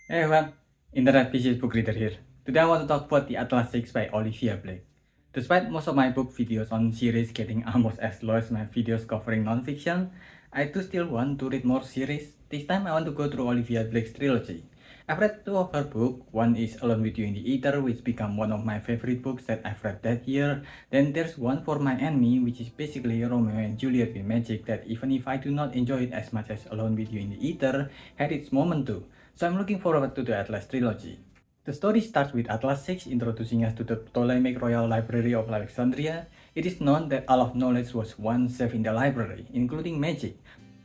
Hey everyone, Internet PC's book reader here. Today I want to talk about The Atlas 6 by Olivia Blake. Despite most of my book videos on series getting almost as low as my videos covering non-fiction, I do still want to read more series. This time I want to go through Olivia Blake's trilogy. I've read two of her books. One is Alone with You in the Ether, which became one of my favorite books that I've read that year. Then there's one For My Enemy, which is basically Romeo and Juliet with magic that even if I do not enjoy it as much as Alone with You in the Ether, had its moment too. So I'm looking forward to the Atlas trilogy. The story starts with Atlas 6 introducing us to the Ptolemaic Royal Library of Alexandria. It is known that all of knowledge was once safe in the library, including magic.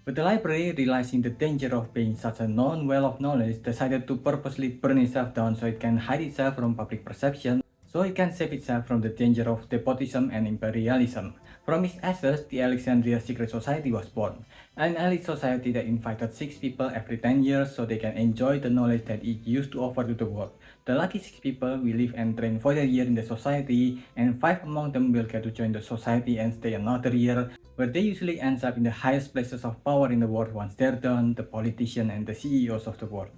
But the library, realizing the danger of being such a known well of knowledge, decided to purposely burn itself down so it can hide itself from public perception, so it can save itself from the danger of despotism and imperialism. From its ashes, the Alexandria Secret Society was born, an elite society that invited 6 people every 10 years so they can enjoy the knowledge that it used to offer to the world. The lucky 6 people will live and train for a year in the society, and 5 among them will get to join the society and stay another year, where they usually ends up in the highest places of power in the world once they're done, the politicians and the CEOs of the world.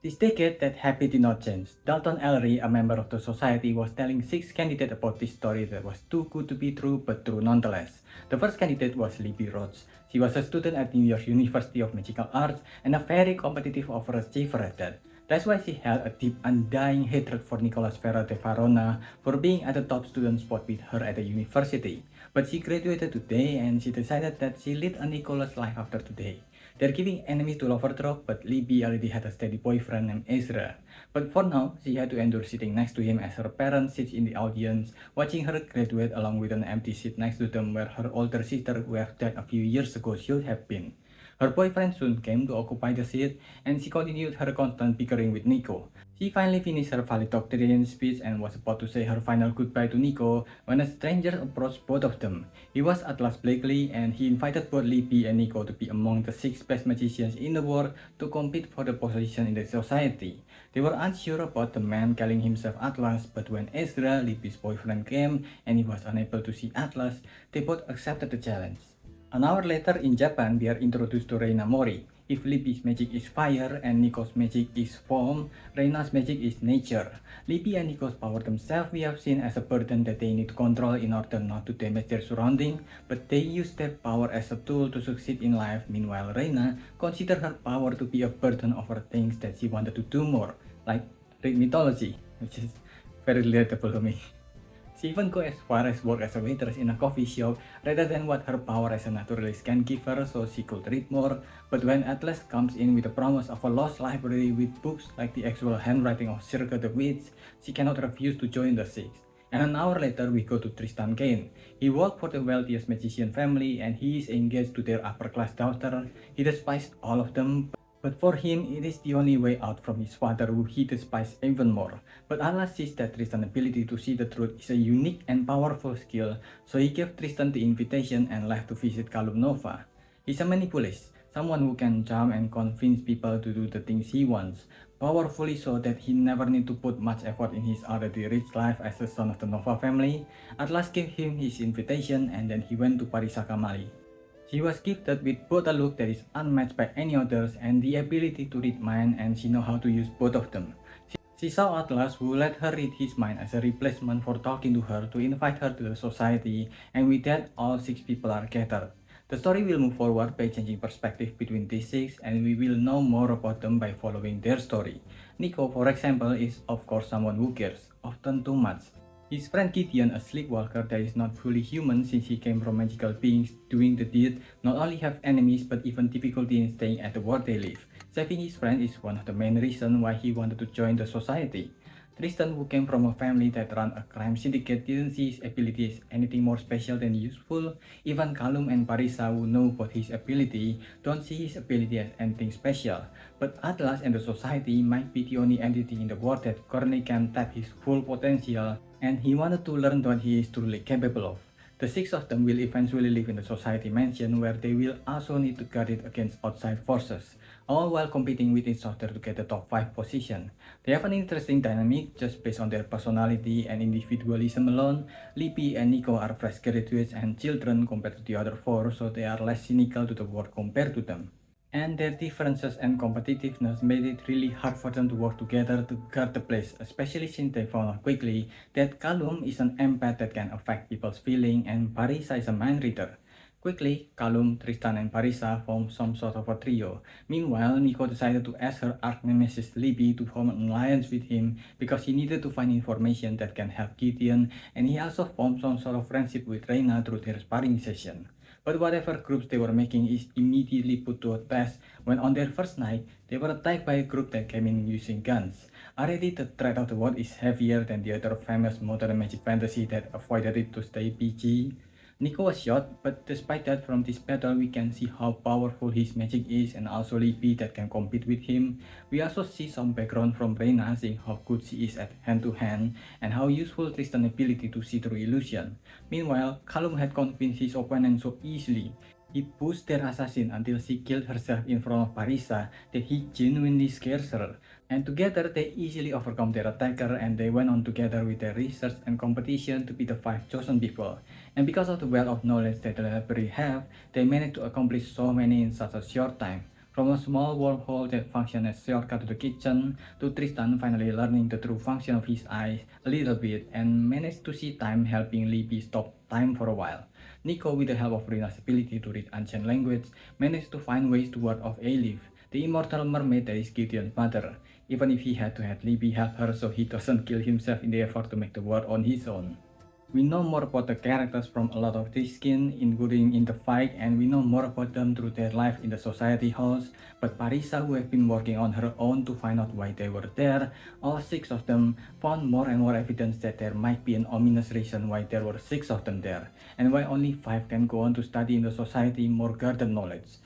This decade, that habit did not change. Dalton Ellery, a member of the society, was telling 6 candidates about this story that was too good to be true but true nonetheless. The first candidate was Libby Rhodes. She was a student at New York University of Magical Arts and a very competitive overachiever at that. That's why she held a deep, undying hatred for Nicolas Ferrer de Varona for being at the top student spot with her at the university. But she graduated today and she decided that she lead a Nicolas life after today. They're giving enemies to Loverdrop, but Libby already had a steady boyfriend named Ezra. But for now, she had to endure sitting next to him as her parents sit in the audience, watching her graduate along with an empty seat next to them where her older sister, who have died a few years ago, should have been. Her boyfriend soon came to occupy the seat, and she continued her constant bickering with Nico. She finally finished her valedictorian speech and was about to say her final goodbye to Nico when a stranger approached both of them. He was Atlas Blakely, and he invited both Libby and Nico to be among the 6 best magicians in the world to compete for the position in the society. They were unsure about the man calling himself Atlas, but when Ezra, Libby's boyfriend, came and he was unable to see Atlas, they both accepted the challenge. An hour later in Japan, we are introduced to Reina Mori. If Libby's magic is fire and Nico's magic is foam, Reina's magic is nature. Libby and Nico's power themselves we have seen as a burden that they need to control in order not to damage their surrounding, but they use their power as a tool to succeed in life. Meanwhile, Reina considered her power to be a burden over things that she wanted to do more, like read mythology, which is very relatable to me. She even go as far as work as a waitress in a coffee shop rather than what her power as a naturalist can give her so she could read more. But when Atlas comes in with the promise of a lost library with books like the actual handwriting of Circa the Witch, she cannot refuse to join the 6. And an hour later we go to Tristan Kane. He worked for the wealthiest magician family and he is engaged to their upper class daughter. He despised all of them, but for him, it is the only way out from his father, who he despised even more. But Atlas sees that Tristan's ability to see the truth is a unique and powerful skill, so he gave Tristan the invitation and left to visit Kalum Nova. He's a manipulist, someone who can charm and convince people to do the things he wants, powerfully so that he never need to put much effort in his already rich life as the son of the Nova family. Atlas gave him his invitation and then he went to Parisaka Mali. She was gifted with both a look that is unmatched by any others and the ability to read mind, and she know how to use both of them. She saw Atlas, who let her read his mind, as a replacement for talking to her to invite her to the society, and with that all 6 people are gathered. The story will move forward by changing perspective between these 6, and we will know more about them by following their story. Nico, for example, is of course someone who cares, often too much. His friend Gideon, a sleepwalker that is not fully human since he came from magical beings doing the deed, not only have enemies but even difficulty in staying at the world they live. Saving his friend is one of the main reasons why he wanted to join the society. Tristan, who came from a family that ran a crime syndicate, didn't see his ability as anything more special than useful. Even Kalum and Parisa, who know about his ability, don't see his ability as anything special. But Atlas and the society might be the only entity in the world that currently can tap his full potential, and he wanted to learn what he is truly capable of. The 6 of them will eventually live in the society mansion where they will also need to guard it against outside forces, all while competing with each other to get the top 5 position. They have an interesting dynamic just based on their personality and individualism alone. Libby and Nico are fresh graduates and children compared to the other 4, so they are less cynical to the world compared to them. And their differences and competitiveness made it really hard for them to work together to guard the place, especially since they found out quickly that Callum is an empath that can affect people's feelings and Parisa is a mind reader. Quickly, Callum, Tristan, and Parisa formed some sort of a trio. Meanwhile, Nico decided to ask her arch-nemesis Libby to form an alliance with him because he needed to find information that can help Gideon, and he also formed some sort of friendship with Reina through their sparring session. But whatever groups they were making is immediately put to a test when on their first night, they were attacked by a group that came in using guns. Already the threat of the world is heavier than the other famous modern magic fantasy that avoided it to stay PG. Nico was shot, but despite that from this battle we can see how powerful his magic is and also Libby that can compete with him. We also see some background from Reina seeing how good she is at hand to hand and how useful Tristan's ability to see through illusion. Meanwhile, Callum had convinced his opponent so easily. He pushed their assassin until she killed herself in front of Parisa that he genuinely scares her. And together they easily overcome their attacker and they went on together with their research and competition to be the 5 chosen people. And because of the wealth of knowledge that the library have, they managed to accomplish so many in such a short time. From a small wormhole that functioned as shortcut to the kitchen, to Tristan finally learning the true function of his eyes a little bit and managed to see time helping Libby stop time for a while. Nico, with the help of Rina's ability to read ancient language, managed to find ways to ward off Olivie, the immortal mermaid that is Gideon's mother, even if he had to have Libby help her so he doesn't kill himself in the effort to make the war on his own. We know more about the characters from a lot of this skin, including in the fight, and we know more about them through their life in the society halls, but Parisa, who have been working on her own to find out why they were there, all 6 of them found more and more evidence that there might be an ominous reason why there were 6 of them there, and why only 5 can go on to study in the society more guarded knowledge.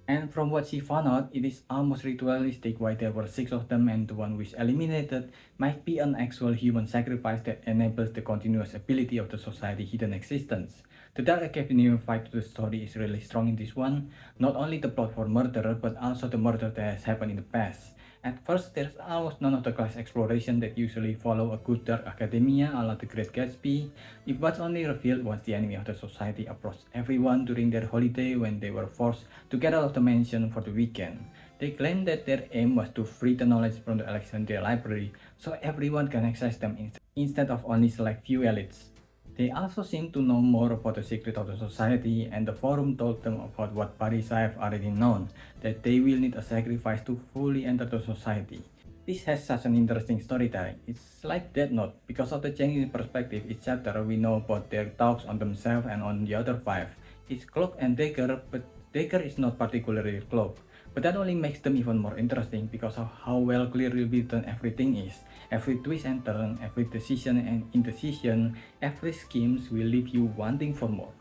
And from what she found out, it is almost ritualistic why there were 6 of them and the one which eliminated might be an actual human sacrifice that enables the continuous ability of the society hidden existence. The Dark Academy fight to the story is really strong in this one, not only the plot for murder but also the murder that has happened in the past. At first, there's almost none of the class exploration that usually follow a good Dark Academia a la the Great Gatsby. It was only revealed once the enemy of the society approached everyone during their holiday when they were forced to get out of the mansion for the weekend. They claimed that their aim was to free the knowledge from the Alexandria Library so everyone can access them instead of only select few elites. They also seem to know more about the secret of the society, and the forum told them about what Parisa have already known, that they will need a sacrifice to fully enter the society. This has such an interesting storytelling. It's like Death Note, because of the change in perspective each chapter we know about their thoughts on themselves and on the other 5. It's Cloak and Dagger, but Dagger is not particularly Cloak. But that only makes them even more interesting because of how well clearly written everything is. Every twist and turn, every decision and indecision, every scheme will leave you wanting for more.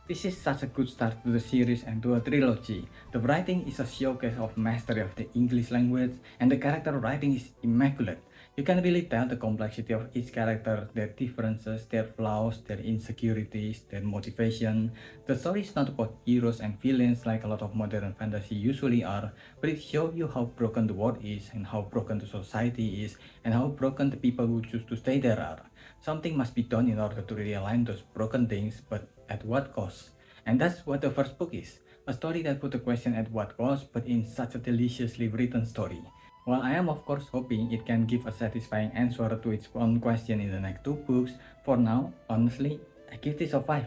This is such a good start to the series and to a trilogy. The writing is a showcase of mastery of the English language and the character writing is immaculate. You can really tell the complexity of each character, their differences, their flaws, their insecurities, their motivation. The story is not about heroes and villains like a lot of modern fantasy usually are, but it shows you how broken the world is and how broken the society is and how broken the people who choose to stay there are. Something must be done in order to realign those broken things, but at what cost? And that's what the first book is. A story that put the question at what cost, but in such a deliciously written story. While I am of course hoping it can give a satisfying answer to its own question in the next 2 books, for now, honestly, I give this a 5.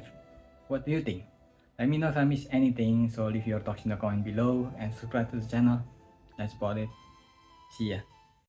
What do you think? Let me know if I missed anything, so leave your thoughts in the comment below and subscribe to the channel. That's about it. See ya.